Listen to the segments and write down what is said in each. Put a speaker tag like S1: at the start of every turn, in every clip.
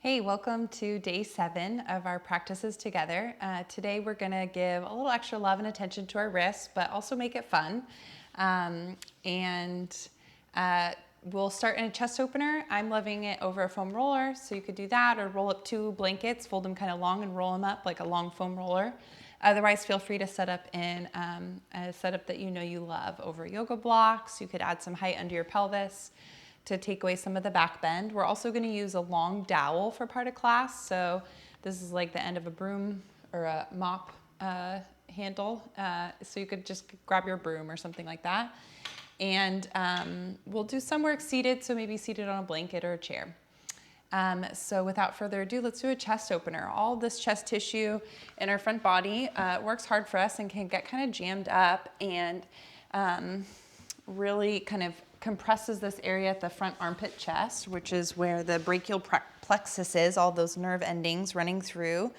S1: Hey, welcome to day 7 of our practices together. Today we're going to give a little extra love and attention to our wrists, but also make it fun. And we'll start in a chest opener. I'm loving it over a foam roller, so you could do that or roll up 2 blankets, fold them kind of long and roll them up like a long foam roller. Otherwise, feel free to set up in a setup that you know you love over yoga blocks. You could add some height under your pelvis to take away some of the back bend. We're also going to use a long dowel for part of class. So this is like the end of a broom or a mop handle. So you could just grab your broom or something like that. And we'll do some work seated, so maybe seated on a blanket or a chair. So without further ado, let's do a chest opener. All this chest tissue in our front body works hard for us and can get kind of jammed up and really kind of compresses this area at the front armpit chest, which is where the brachial plexus is, all those nerve endings running through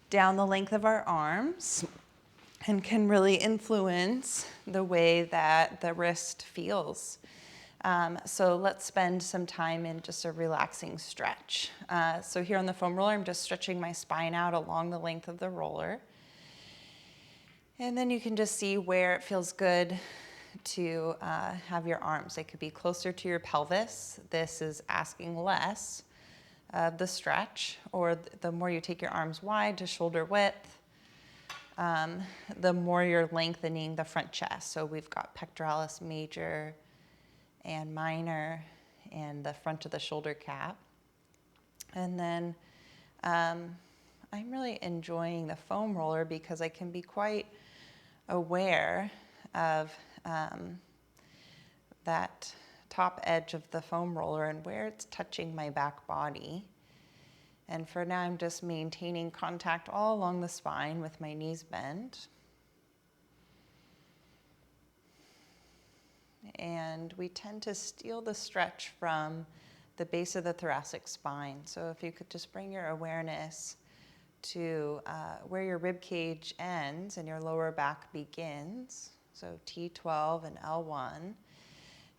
S1: down the length of our arms, and can really influence the way that the wrist feels. So let's spend some time in just a relaxing stretch. So here on the foam roller, I'm just stretching my spine out along the length of the roller. And then you can just see where it feels good to have your arms. They could be closer to your pelvis. This is asking less of the stretch, or the more you take your arms wide to shoulder width, the more you're lengthening the front chest. So we've got pectoralis major and minor and the front of the shoulder cap. And then I'm really enjoying the foam roller because I can be quite aware of that top edge of the foam roller and where it's touching my back body. And for now, I'm just maintaining contact all along the spine with my knees bent. And we tend to steal the stretch from the base of the thoracic spine. So if you could just bring your awareness to where your rib cage ends and your lower back begins, so T12 and L1,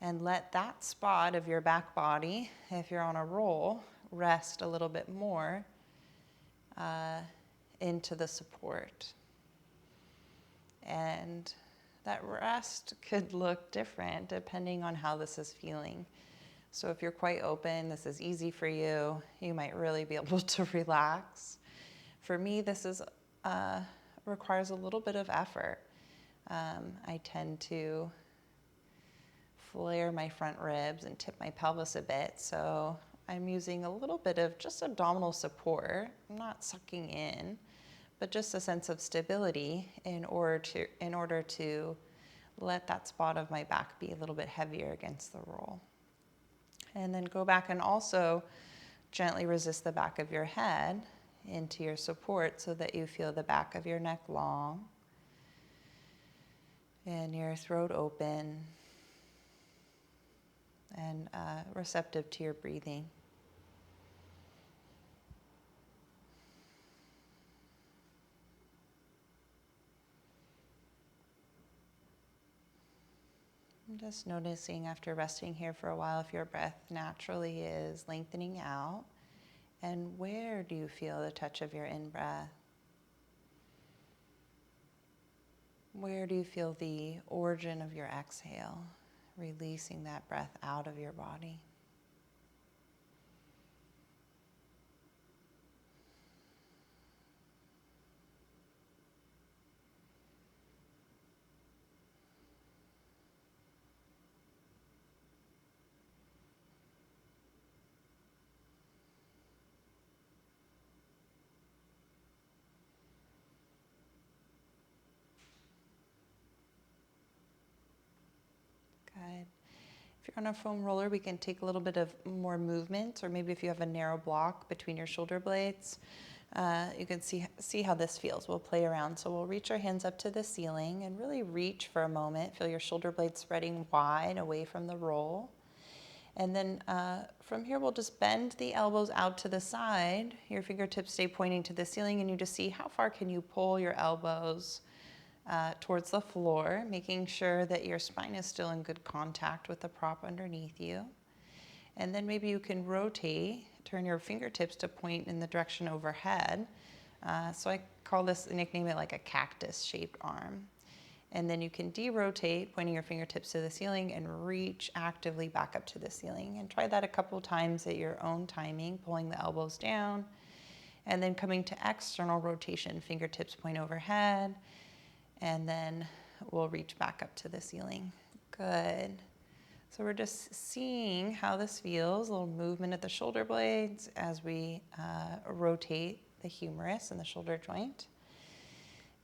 S1: and let that spot of your back body, if you're on a roll, rest a little bit more into the support. And that rest could look different depending on how this is feeling. So if you're quite open, this is easy for you, you might really be able to relax. For me, this is requires a little bit of effort. I tend to flare my front ribs and tip my pelvis a bit, so I'm using a little bit of just abdominal support. I'm not sucking in, but just a sense of stability in order to let that spot of my back be a little bit heavier against the roll. And then go back and also gently resist the back of your head into your support so that you feel the back of your neck long and your throat open and receptive to your breathing. I'm just noticing after resting here for a while if your breath naturally is lengthening out, and where do you feel the touch of your in-breath? Where do you feel the origin of your exhale, releasing that breath out of your body? Good. If you're on a foam roller, we can take a little bit of more movement, or maybe if you have a narrow block between your shoulder blades, you can see how this feels. We'll play around. So we'll reach our hands up to the ceiling and really reach for a moment. Feel your shoulder blades spreading wide away from the roll. And then from here, we'll just bend the elbows out to the side. Your fingertips stay pointing to the ceiling, and you just see how far can you pull your elbows towards the floor, making sure that your spine is still in good contact with the prop underneath you. And then maybe you can rotate turn your fingertips to point in the direction overhead. So I nickname it like a cactus-shaped arm. And then you can derotate, pointing your fingertips to the ceiling, and reach actively back up to the ceiling. And try that a couple times at your own timing, pulling the elbows down. And then coming to external rotation, fingertips point overhead. And then we'll reach back up to the ceiling. Good. So we're just seeing how this feels, a little movement at the shoulder blades as we rotate the humerus and the shoulder joint.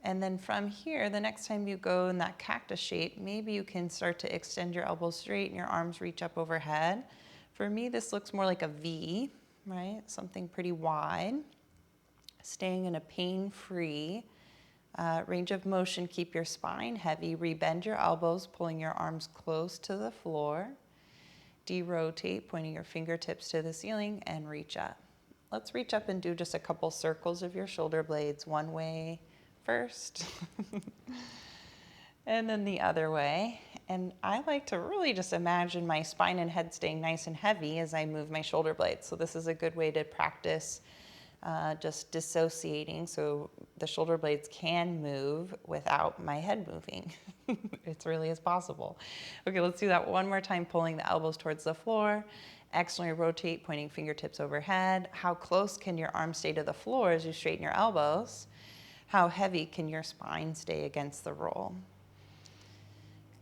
S1: And then from here, the next time you go in that cactus shape, maybe you can start to extend your elbows straight and your arms reach up overhead. For me, this looks more like a V, right? Something pretty wide. Staying in a pain-free range of motion, keep your spine heavy, rebend your elbows, pulling your arms close to the floor. Derotate, pointing your fingertips to the ceiling, and reach up. Let's reach up and do just a couple circles of your shoulder blades, one way first, and then the other way. And I like to really just imagine my spine and head staying nice and heavy as I move my shoulder blades. So this is a good way to practice just dissociating so the shoulder blades can move without my head moving. It's really as possible. Okay, let's do that one more time, pulling the elbows towards the floor. Externally rotate, pointing fingertips overhead. How close can your arms stay to the floor as you straighten your elbows? How heavy can your spine stay against the roll?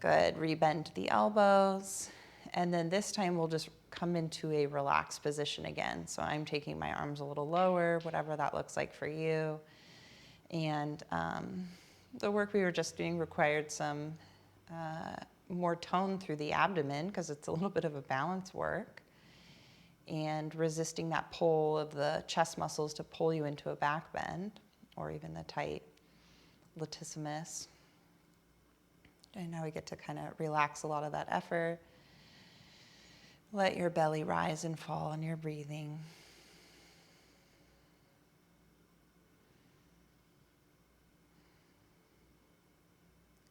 S1: Good, rebend the elbows. And then this time we'll just come into a relaxed position again. So I'm taking my arms a little lower, whatever that looks like for you. And the work we were just doing required some more tone through the abdomen because it's a little bit of a balance work. And resisting that pull of the chest muscles to pull you into a back bend, or even the tight latissimus. And now we get to kind of relax a lot of that effort. Let your belly rise and fall in your breathing.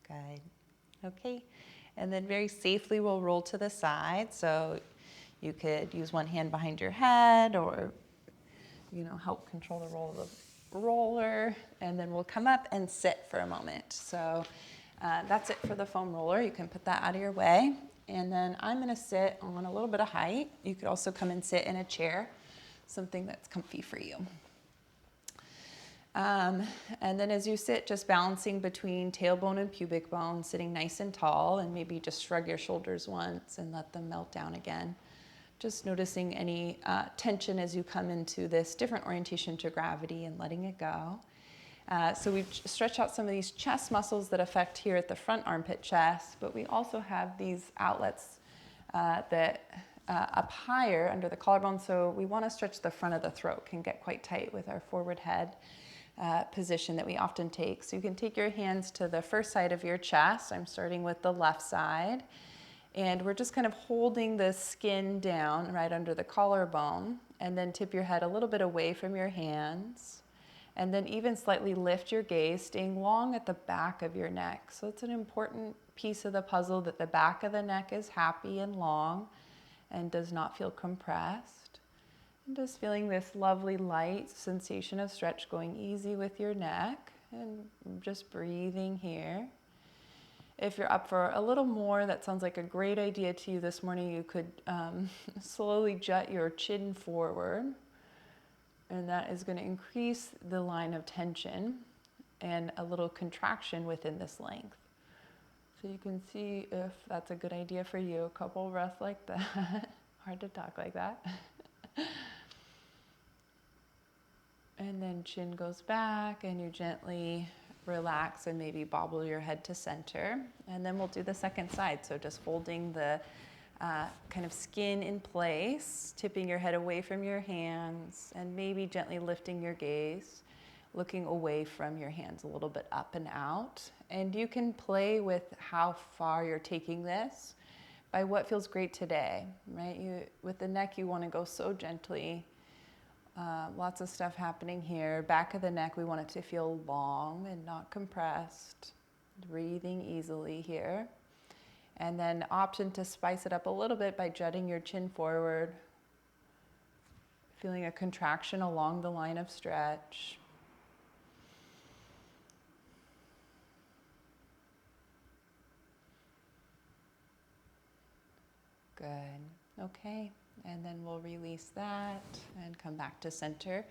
S1: Good. Okay. And then very safely we'll roll to the side. So you could use one hand behind your head or, help control the roll of the roller. And then we'll come up and sit for a moment. So that's it for the foam roller. You can put that out of your way. And then I'm going to sit on a little bit of height. You could also come and sit in a chair, something that's comfy for you. And then as you sit, just balancing between tailbone and pubic bone, sitting nice and tall, and maybe just shrug your shoulders once and let them melt down again. Just noticing any tension as you come into this different orientation to gravity and letting it go. So we've stretched out some of these chest muscles that affect here at the front armpit chest, but we also have these outlets that up higher under the collarbone. So we want to stretch the front of the throat, can get quite tight with our forward head position that we often take. So you can take your hands to the first side of your chest. I'm starting with the left side. And we're just kind of holding the skin down right under the collarbone, and then tip your head a little bit away from your hands. And then even slightly lift your gaze, staying long at the back of your neck. So it's an important piece of the puzzle that the back of the neck is happy and long and does not feel compressed. And just feeling this lovely light sensation of stretch going easy with your neck and just breathing here. If you're up for a little more, that sounds like a great idea to you this morning, you could slowly jut your chin forward. And that is going to increase the line of tension and a little contraction within this length. So you can see if that's a good idea for you. A couple breaths like that. Hard to talk like that. And then chin goes back and you gently relax and maybe bobble your head to center. And then we'll do the second side. So just folding the kind of skin in place, tipping your head away from your hands, and maybe gently lifting your gaze, looking away from your hands a little bit up and out. And you can play with how far you're taking this by what feels great today, right? With the neck, you want to go so gently. Lots of stuff happening here. Back of the neck, we want it to feel long and not compressed. Breathing easily here. And then option to spice it up a little bit by jutting your chin forward. Feeling a contraction along the line of stretch. Good. Okay. And then we'll release that and come back to center.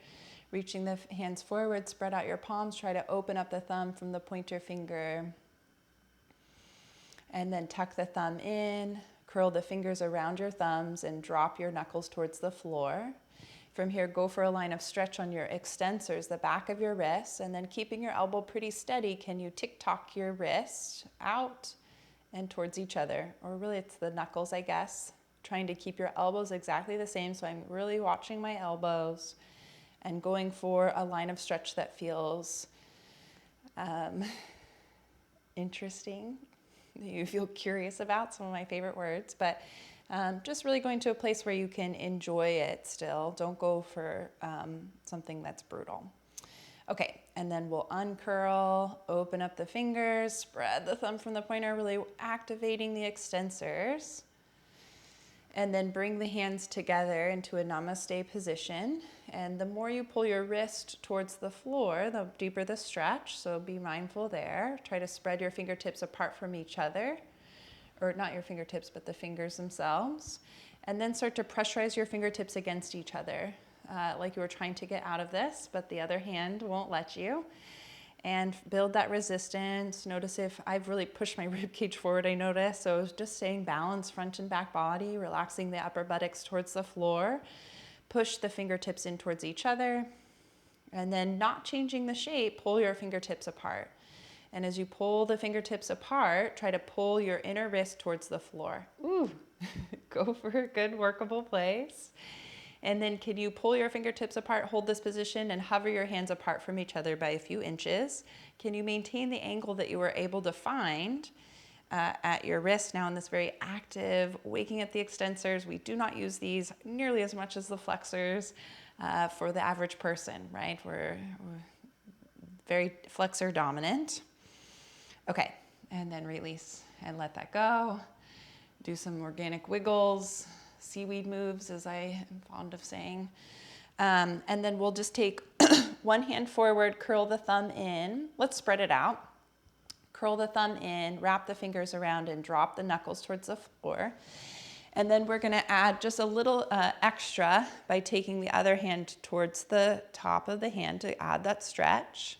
S1: Reaching the hands forward, spread out your palms. Try to open up the thumb from the pointer finger. And then tuck the thumb in, curl the fingers around your thumbs, and drop your knuckles towards the floor. From here, go for a line of stretch on your extensors, the back of your wrists, and then keeping your elbow pretty steady, can you tick-tock your wrist out and towards each other? Or really, it's the knuckles, I guess. Trying to keep your elbows exactly the same, so I'm really watching my elbows and going for a line of stretch that feels interesting, that you feel curious about, some of my favorite words, but just really going to a place where you can enjoy it still. Don't go for something that's brutal. Okay, and then we'll uncurl, open up the fingers, spread the thumb from the pointer, really activating the extensors. And then bring the hands together into a namaste position. And the more you pull your wrist towards the floor, the deeper the stretch. So be mindful there. Try to spread your fingertips apart from each other. Or not your fingertips, but the fingers themselves. And then start to pressurize your fingertips against each other. Like you were trying to get out of this, but the other hand won't let you. And build that resistance. Notice if I've really pushed my rib cage forward, I notice. So just staying balanced, front and back body, relaxing the upper buttocks towards the floor. Push the fingertips in towards each other. And then not changing the shape, pull your fingertips apart. And as you pull the fingertips apart, try to pull your inner wrist towards the floor. Ooh, go for a good workable place. And then can you pull your fingertips apart, hold this position, and hover your hands apart from each other by a few inches? Can you maintain the angle that you were able to find at your wrist now in this very active, waking up the extensors? We do not use these nearly as much as the flexors for the average person, right? We're very flexor dominant. Okay, and then release and let that go. Do some organic wiggles. Seaweed moves, as I am fond of saying. And then we'll just take one hand forward, curl the thumb in. Let's spread it out. Curl the thumb in, wrap the fingers around, and drop the knuckles towards the floor. And then we're gonna add just a little extra by taking the other hand towards the top of the hand to add that stretch.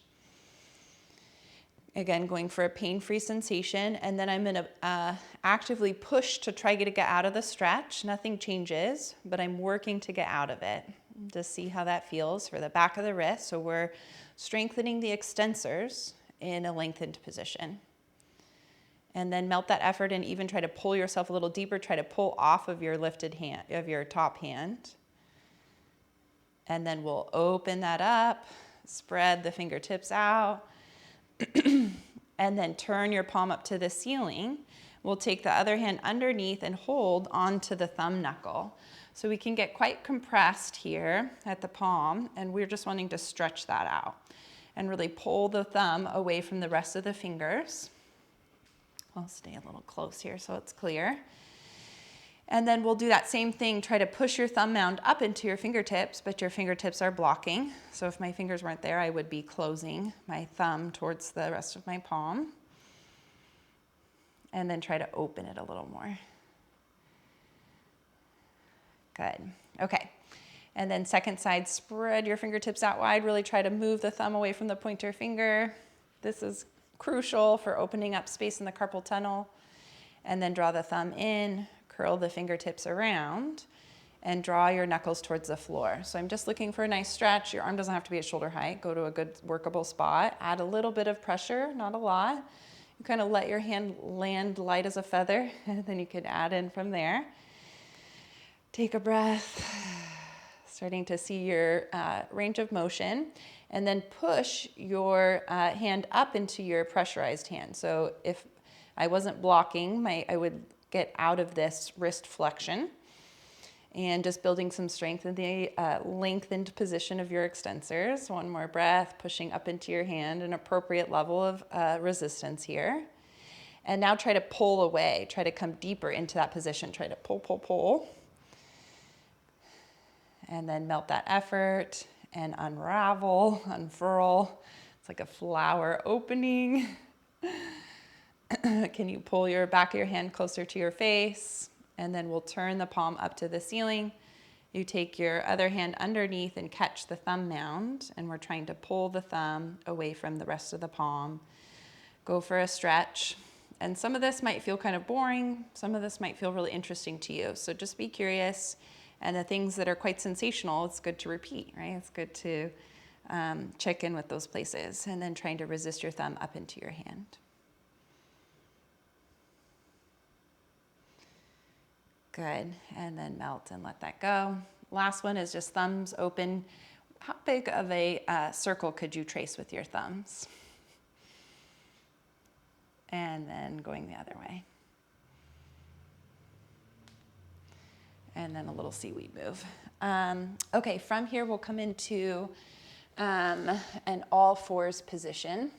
S1: Again, going for a pain-free sensation, and then I'm gonna actively push to try to get out of the stretch. Nothing changes, but I'm working to get out of it. Just see how that feels for the back of the wrist. So we're strengthening the extensors in a lengthened position. And then melt that effort and even try to pull yourself a little deeper. Try to pull off of your lifted hand, of your top hand. And then we'll open that up, spread the fingertips out, and then turn your palm up to the ceiling. We'll take the other hand underneath and hold onto the thumb knuckle. So we can get quite compressed here at the palm, and we're just wanting to stretch that out and really pull the thumb away from the rest of the fingers. I'll stay a little close here so it's clear. And then we'll do that same thing. Try to push your thumb mound up into your fingertips, but your fingertips are blocking. So if my fingers weren't there, I would be closing my thumb towards the rest of my palm. And then try to open it a little more. Good. Okay. And then second side, spread your fingertips out wide. Really try to move the thumb away from the pointer finger. This is crucial for opening up space in the carpal tunnel. And then draw the thumb in. Curl the fingertips around and draw your knuckles towards the floor. So I'm just looking for a nice stretch. Your arm doesn't have to be at shoulder height. Go to a good workable spot. Add a little bit of pressure, not a lot. You kind of let your hand land light as a feather, and then you can add in from there. Take a breath, starting to see your range of motion, and then push your hand up into your pressurized hand. So if I wasn't blocking, I would get out of this wrist flexion and just building some strength in the lengthened position of your extensors. One more breath, pushing up into your hand, an appropriate level of resistance here. And now try to pull away, try to come deeper into that position. Try to pull, pull, pull. And then melt that effort and unravel, unfurl. It's like a flower opening. Can you pull your back of your hand closer to your face? And then we'll turn the palm up to the ceiling. You take your other hand underneath and catch the thumb mound, and we're trying to pull the thumb away from the rest of the palm. Go for a stretch. And some of this might feel kind of boring. Some of this might feel really interesting to you. So just be curious. And the things that are quite sensational, it's good to repeat, right? It's good to check in with those places, and then trying to resist your thumb up into your hand. Good, and then melt and let that go. Last one is just thumbs open. How big of a circle could you trace with your thumbs? And then going the other way. And then a little seaweed move. Okay, from here we'll come into an all fours position.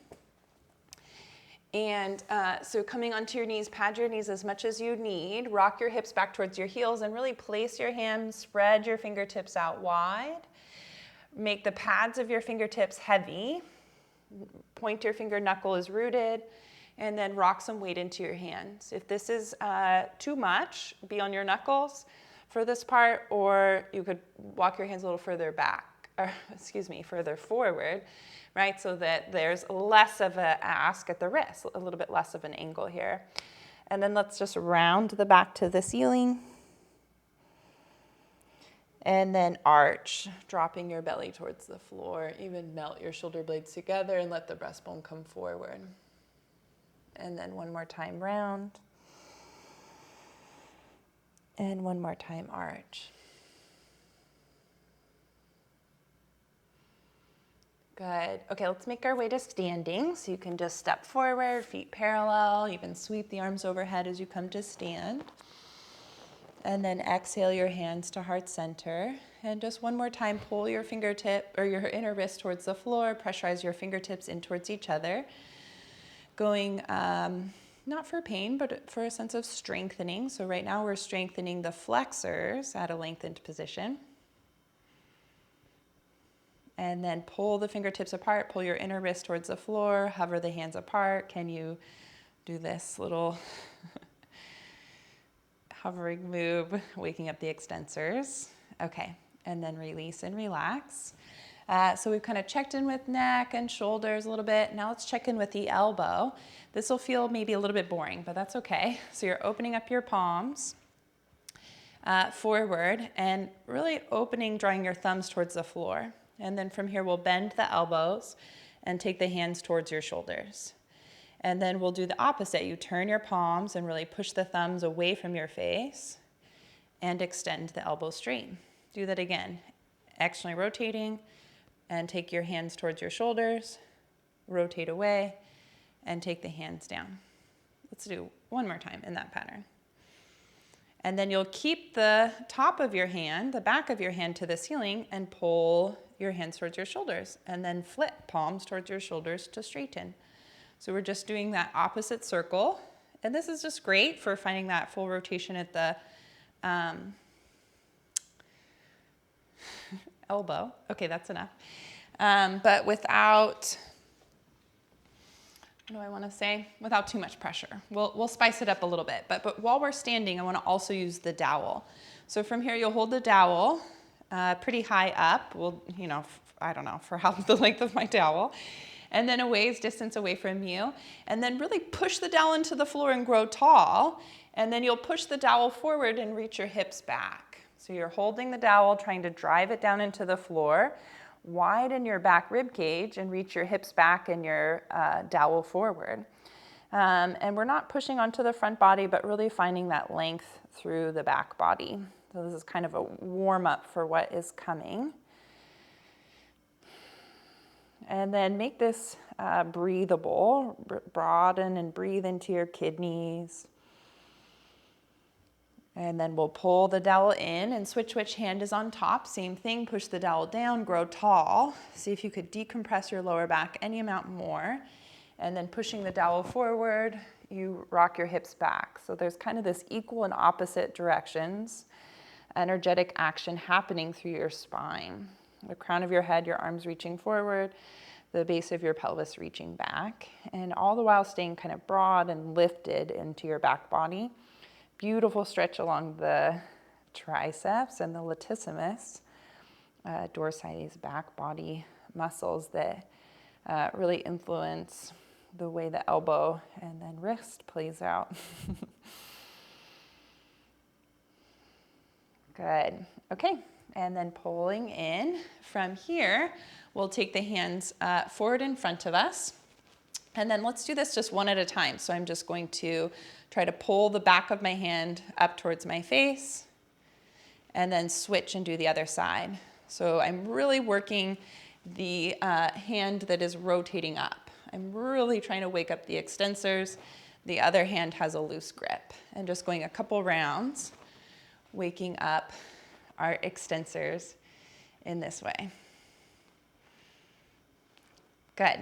S1: And so coming onto your knees, pad your knees as much as you need. Rock your hips back towards your heels and really place your hands, spread your fingertips out wide. Make the pads of your fingertips heavy. Pointer finger knuckle is rooted. And then rock some weight into your hands. If this is too much, be on your knuckles for this part, or you could walk your hands a little further back, or further forward, right? So that there's less of an ask at the wrist, a little bit less of an angle here. And then let's just round the back to the ceiling. And then arch, dropping your belly towards the floor. Even melt your shoulder blades together and let the breastbone come forward. And then one more time round. And one more time arch. Good. Okay, let's make our way to standing. So you can just step forward, feet parallel, even sweep the arms overhead as you come to stand. And then exhale your hands to heart center. And just one more time, pull your fingertip or your inner wrist towards the floor, pressurize your fingertips in towards each other. Going not for pain, but for a sense of strengthening. So right now we're strengthening the flexors at a lengthened position. And then pull the fingertips apart, pull your inner wrist towards the floor, hover the hands apart. Can you do this little hovering move, waking up the extensors? Okay, and then release and relax. So we've kind of checked in with neck and shoulders a little bit. Now let's check in with the elbow. This will feel maybe a little bit boring, but that's okay. So you're opening up your palms forward and really opening, drawing your thumbs towards the floor. And then from here, we'll bend the elbows and take the hands towards your shoulders. And then we'll do the opposite. You turn your palms and really push the thumbs away from your face and extend the elbows straight. Do that again. Externally rotating and take your hands towards your shoulders, rotate away, and take the hands down. Let's do one more time in that pattern. And then you'll keep the top of your hand, the back of your hand to the ceiling, and pull your hands towards your shoulders, and then flip palms towards your shoulders to straighten. So we're just doing that opposite circle. And this is just great for finding that full rotation at the elbow. Okay, that's enough. But without, what do I want to say? Without too much pressure. We'll spice it up a little bit. But while we're standing, I want to also use the dowel. So from here, you'll hold the dowel pretty high up. Well, I don't know for how the length of my dowel. And then a ways distance away from you. And then really push the dowel into the floor and grow tall. And then you'll push the dowel forward and reach your hips back. So you're holding the dowel, trying to drive it down into the floor. Widen your back rib cage and reach your hips back and your dowel forward. And we're not pushing onto the front body, but really finding that length through the back body. So this is kind of a warm up for what is coming. And then make this breathable. Broaden and breathe into your kidneys. And then we'll pull the dowel in and switch which hand is on top. Same thing, push the dowel down, grow tall. See if you could decompress your lower back any amount more. And then pushing the dowel forward, you rock your hips back. So there's kind of this equal and opposite directions energetic action happening through your spine. The crown of your head, your arms reaching forward, the base of your pelvis reaching back, and all the while staying kind of broad and lifted into your back body. Beautiful stretch along the triceps and the latissimus, dorsi's back body muscles that really influence the way the elbow and then wrist plays out. Good. Okay. And then pulling in from here, we'll take the hands forward in front of us. And then let's do this just one at a time. So I'm just going to try to pull the back of my hand up towards my face and then switch and do the other side. So I'm really working the hand that is rotating up. I'm really trying to wake up the extensors. The other hand has a loose grip. And just going a couple rounds, waking up our extensors in this way. Good.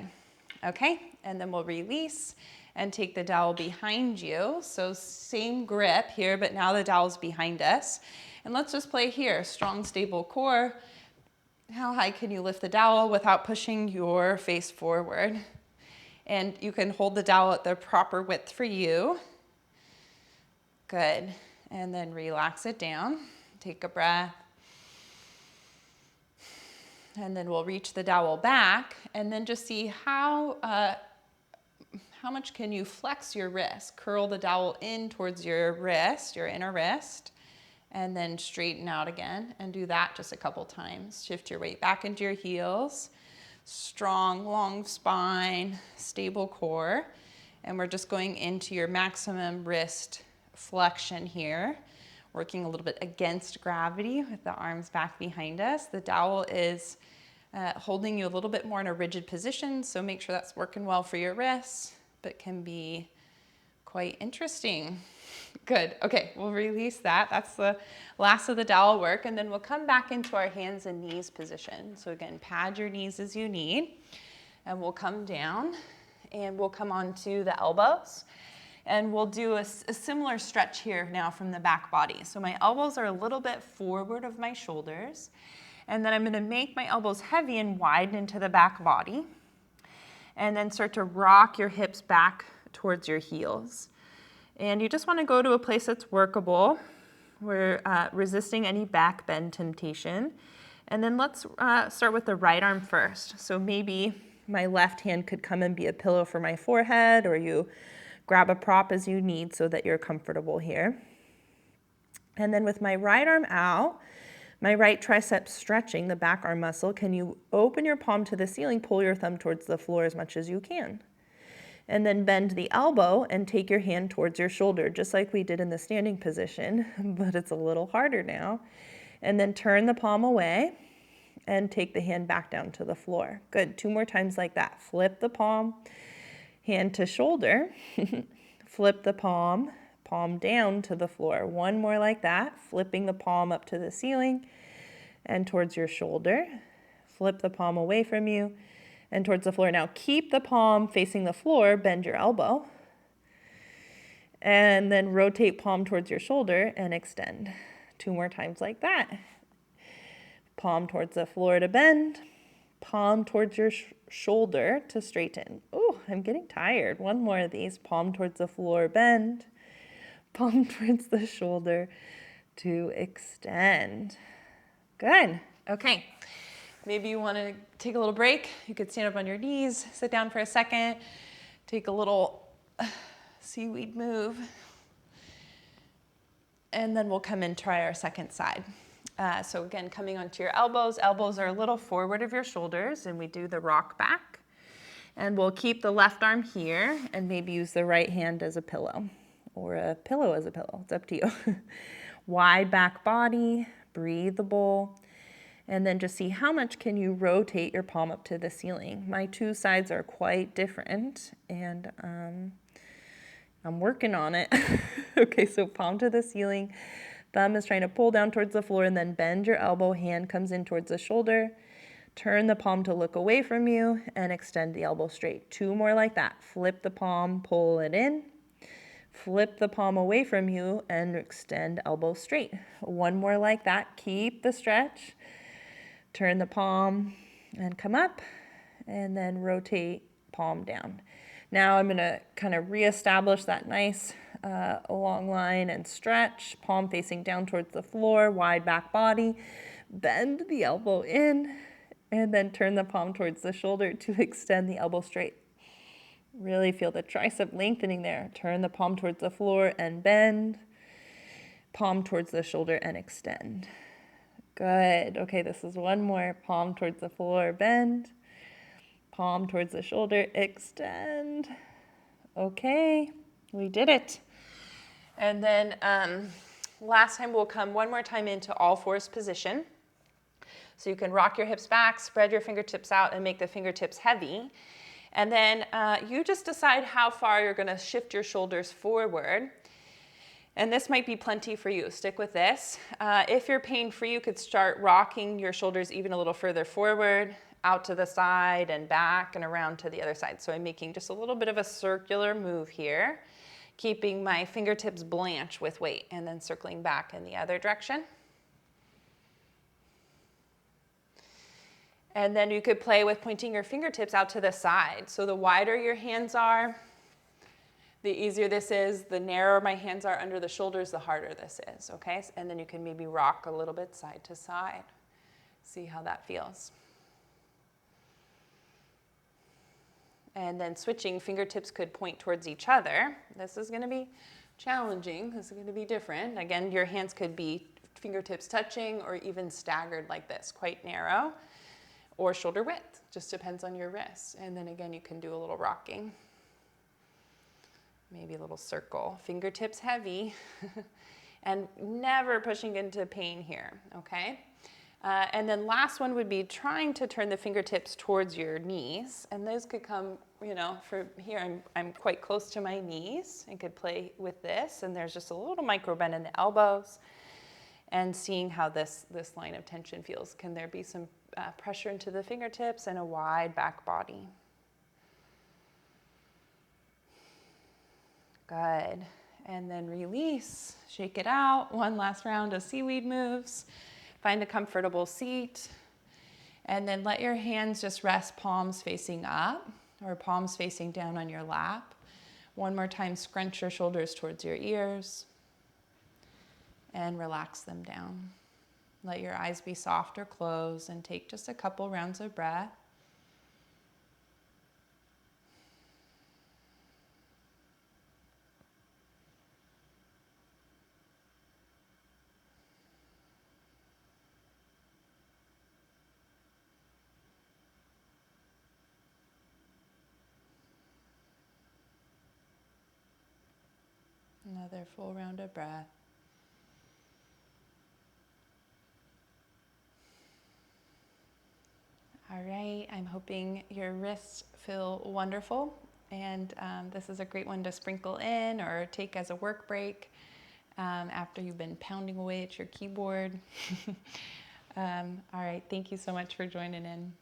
S1: Okay, and then we'll release and take the dowel behind you. So same grip here, but now the dowel's behind us. And let's just play here. Strong, stable core. How high can you lift the dowel without pushing your face forward? And you can hold the dowel at the proper width for you. Good. And then relax it down. Take a breath. And then we'll reach the dowel back and then just see how much can you flex your wrist. Curl the dowel in towards your wrist, your inner wrist, and then straighten out again and do that just a couple times. Shift your weight back into your heels. Strong, long spine, stable core. And we're just going into your maximum wrist flexion here, working a little bit against gravity with the arms back behind us. The dowel is holding you a little bit more in a rigid position, so make sure that's working well for your wrists, but can be quite interesting. Good. Okay, we'll release that. That's the last of the dowel work, and then we'll come back into our hands and knees position. So again, pad your knees as you need, and we'll come down, and we'll come onto the elbows. And we'll do a similar stretch here now from the back body. So my elbows are a little bit forward of my shoulders. And then I'm gonna make my elbows heavy and widen into the back body. And then start to rock your hips back towards your heels. And you just wanna go to a place that's workable. We're resisting any back bend temptation. And then let's start with the right arm first. So maybe my left hand could come and be a pillow for my forehead, or you grab a prop as you need so that you're comfortable here. And then with my right arm out, my right tricep stretching, the back arm muscle, can you open your palm to the ceiling, pull your thumb towards the floor as much as you can. And then bend the elbow and take your hand towards your shoulder, just like we did in the standing position, but it's a little harder now. And then turn the palm away and take the hand back down to the floor. Good, 2 more times like that. Flip the palm, hand to shoulder, flip the palm, palm down to the floor. 1 more like that, flipping the palm up to the ceiling and towards your shoulder. Flip the palm away from you and towards the floor. Now keep the palm facing the floor, bend your elbow, and then rotate palm towards your shoulder and extend. 2 more times like that. Palm towards the floor to bend, palm towards your shoulder to straighten. Oh, I'm getting tired. 1 more of these. Palm towards the floor, bend. Palm towards the shoulder to extend. Good. Okay. Maybe you want to take a little break. You could stand up on your knees, sit down for a second, take a little seaweed move, and then we'll come and try our second side. So again, coming onto your elbows. Elbows are a little forward of your shoulders, and we do the rock back. And we'll keep the left arm here and maybe use the right hand as a pillow, or a pillow as a pillow. It's up to you. Wide back body, breathable, and then just see how much can you rotate your palm up to the ceiling. My 2 sides are quite different, and I'm working on it. Okay, so palm to the ceiling. Thumb is trying to pull down towards the floor, and then bend your elbow, hand comes in towards the shoulder. Turn the palm to look away from you and extend the elbow straight. 2 more like that. Flip the palm, pull it in.
S2: Flip the palm away from you and extend elbow straight. One more like that. Keep the stretch. Turn the palm and come up, and then rotate palm down. Now I'm going to kind of reestablish that nice long line and stretch. Palm facing down towards the floor, wide back body. Bend the elbow in, and then turn the palm towards the shoulder to extend the elbow straight. Really feel the tricep lengthening there. Turn the palm towards the floor and bend. Palm towards the shoulder and extend. Good. Okay, this is one more. Palm towards the floor, bend. Palm towards the shoulder, extend. Okay, we did it. And then last time we'll come one more time into all fours position. So you can rock your hips back, spread your fingertips out, and make the fingertips heavy. And then you just decide how far you're going to shift your shoulders forward. And this might be plenty for you. Stick with this. If you're pain-free, you could start rocking your shoulders even a little further forward, out to the side and back and around to the other side. So I'm making just a little bit of a circular move here, keeping my fingertips blanch with weight, and then circling back in the other direction. And then you could play with pointing your fingertips out to the side. So the wider your hands are, the easier this is. The narrower my hands are under the shoulders, the harder this is, okay? And then you can maybe rock a little bit side to side. See how that feels. And then switching, fingertips could point towards each other. This is gonna be challenging. This is gonna be different. Again, your hands could be fingertips touching or even staggered like this, quite narrow. Or shoulder width, just depends on your wrist. And then again, you can do a little rocking. Maybe a little circle, fingertips heavy, and never pushing into pain here, okay? And then last one would be trying to turn the fingertips towards your knees. And those could come, you know, for here, I'm quite close to my knees. I could play with this, and there's just a little micro bend in the elbows. And seeing how this line of tension feels. Can there be some pressure into the fingertips and a wide back body? Good. And then release, shake it out. One last round of seaweed moves. Find a comfortable seat. And then let your hands just rest palms facing up or palms facing down on your lap. One more time, scrunch your shoulders towards your ears. And relax them down. Let your eyes be soft or closed and take just a couple rounds of breath. Another full round of breath. All right, I'm hoping your wrists feel wonderful, and this is a great one to sprinkle in or take as a work break after you've been pounding away at your keyboard. All right, thank you so much for joining in.